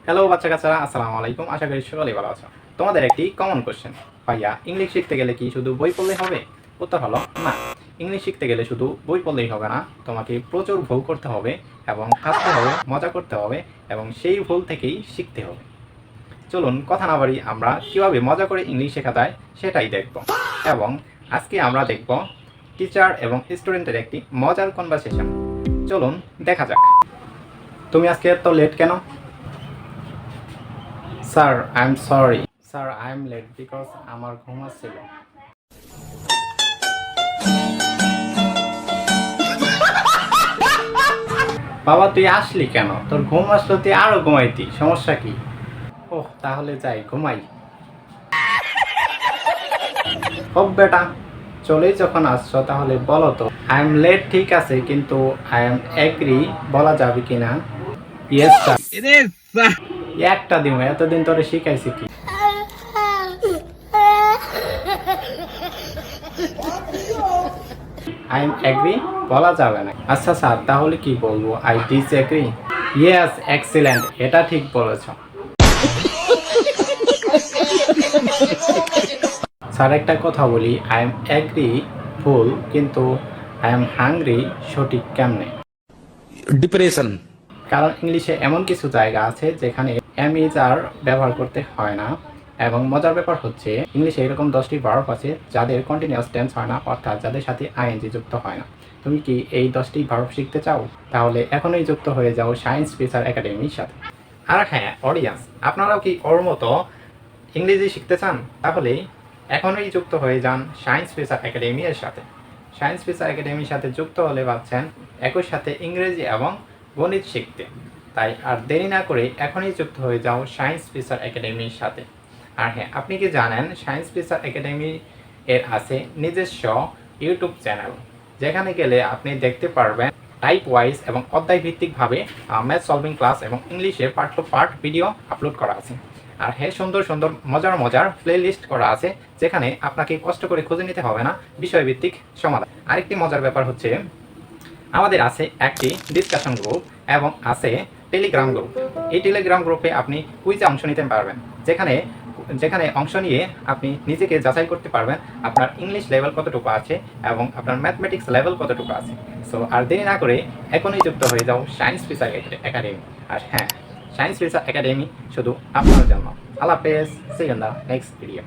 Hello বাচ্চা কাচ্চারা, আসসালামু আলাইকুম। আশা করি সকলেই ভালো আছো। তোমাদের একটি কমন কোশ্চেন, ভাইয়া ইংলিশ শিখতে গেলে কি শুধু বই পড়লেই হবে? উত্তর হলো না। ইংলিশ শিখতে গেলে শুধু বই পড়লেই হবে না, তোমাকে প্রচুর ভুল করতে হবে এবং হাসতে হবে, মজা করতে হবে এবং সেই ভুল থেকেই শিখতে হবে। চলুন কথা না বাড়ি আমরা কীভাবে মজা করে ইংলিশ শেখা যায় সেটাই দেখব। এবং আজকে আমরা দেখব টিচার এবং স্টুডেন্টের একটি মজার কনভারসেশন। চলুন দেখা যাক। তুমি আজকে এত লেট কেন? Sir, I am sorry. Sir, I am late because আমার ঘুম আসছিল। বাবা, তুই আসলি কেন? তোর ঘুম আসলো, তুই আরো ঘুমাইতি, সমস্যা কি? ওহ, তাহলে যাই ঘুমাই। ও বেটা, চলেই যখন আসছো তাহলে বলো তো। আই এম লেট ঠিক আছে, কিন্তু আই এম এগ্রি বলা যাবে কিনা? Yes sir. একটা দিন এতদিন তোরে শিখাইছি কি? আই এম এগ্রি বলা যাবে না। আচ্ছা স্যার, তাহলে কি বলবো? I disagree. ইয়েস, এক্সিলেন্ট, এটা ঠিক বলেছ। স্যার, একটা কথা বলি, আই এম এগ্রি ভুল, কিন্তু আই এম হাংরি সঠিক কেমনে? ডিপ্রেশন। কারণ ইংলিশে এমন কিছু জায়গা আছে যেখানে এম ইজ আর ব্যবহার করতে হয় না। এবং মজার ব্যাপার হচ্ছে, ইংলিশে এরকম 10টি ভার্ব আছে যাদের কন্টিনিউয়াস টেন্স হয় না, অর্থাৎ যাদের সাথে আইএনজি যুক্ত হয় না। তুমি কি এই 10টি ভার্ব শিখতে চাও? তাহলে এখনই যুক্ত হয়ে যাও সায়েন্স ফিচার একাডেমির সাথে। আর হ্যাঁ অডিয়েন্স, আপনারাও কি ওর মতো ইংরেজি শিখতে চান? তাহলে এখনই যুক্ত হয়ে যান সায়েন্স ফিচার একাডেমির সাথে। সায়েন্স ফিচার একাডেমির সাথে যুক্ত হলে পাচ্ছেন একই সাথে ইংরেজি এবং গণিত শিখতে। তাই আর দেরি না করে এখনই যুক্ত হয়ে যাও সায়েন্স ফিচার একাডেমির সাথে। আর হ্যাঁ, আপনি কি জানেন সায়েন্স ফিচার একাডেমি এর আছে নিজস্ব ইউটিউব চ্যানেল, যেখানে গেলে আপনি দেখতে পারবেন টাইপ ওয়াইজ এবং অধ্যায় ভিত্তিকভাবে ম্যাথ সলভিং ক্লাস এবং ইংলিশে part two part video upload করা আছে। আর হ্যাঁ, সুন্দর সুন্দর মজার মজার প্লে লিস্ট করা আছে, যেখানে আপনাকে কষ্ট করে খুঁজে নিতে হবে না বিষয়ভিত্তিক সমাধান। আরেকটি মজার ব্যাপার হচ্ছে, আমাদের আছে একটি ডিসকাশন গ্রুপ এবং আছে টেলিগ্রাম গ্রুপ। এই টেলিগ্রাম গ্রুপে আপনি কুইজে অংশ নিতে পারবেন, যেখানে যেখানে অংশ নিয়ে আপনি নিজেকে যাচাই করতে পারবেন আপনার ইংলিশ লেভেল কতটুকু আছে এবং আপনার ম্যাথমেটিক্স লেভেল কতটুকু আছে। সো আর দেরি না করে এখনই যুক্ত হয়ে যাও সায়েন্স ফিচার একাডেমি। আর হ্যাঁ, সায়েন্স ফিচার একাডেমি শুধু আপনার জন্য। আল্লাহ হাফেজ, see you in the next video.